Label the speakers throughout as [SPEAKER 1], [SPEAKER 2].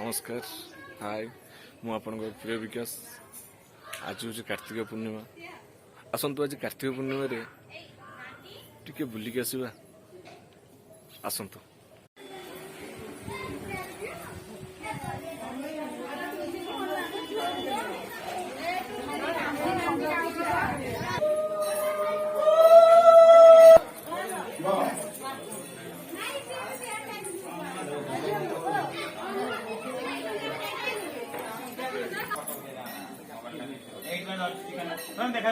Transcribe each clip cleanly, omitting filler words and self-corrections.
[SPEAKER 1] नमस्कार हाय मु प्रिय विकास आज हूँ कार्तिक पूर्णिमा आसतु आज कार्तिक पूर्णिमा टिके बुलिक आसवा आसतु
[SPEAKER 2] देखा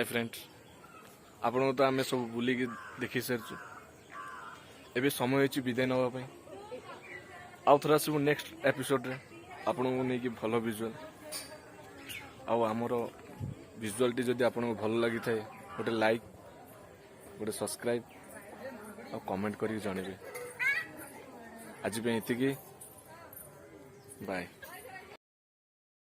[SPEAKER 1] फ्रेंड्स आपन तो आम सब बुलिकी देखी सारी एबे समय होची विदाय नवा आउ थोड़ा आसबू नेक्स्ट एपिसोड रे आपन को नहीं भल विजुअल आमर विजुअलटी जदि आपन को भल लगी थाए गोटे लाइक गोटे सब्सक्राइब और कमेंट करके जनइबे आज पे इतिकी बाय।